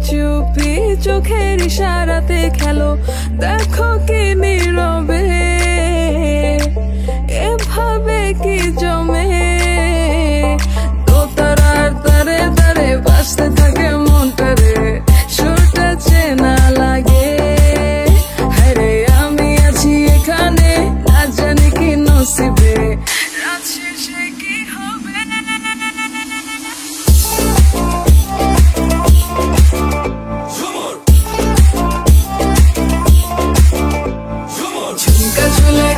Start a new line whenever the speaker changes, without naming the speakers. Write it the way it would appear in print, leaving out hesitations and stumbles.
চুপি চোখের ইশারাতে খেলো, দেখো কি নীরবে এভাবে কি জমে। দোতারার তারে তারে বাজতে থাকে মনটারে, সুরটা চেনা লাগে। হরে আমি আছি এখানে, না জানি কি নসিবে, রাত শেষে কি হবে। ঝুমকা ঝুলে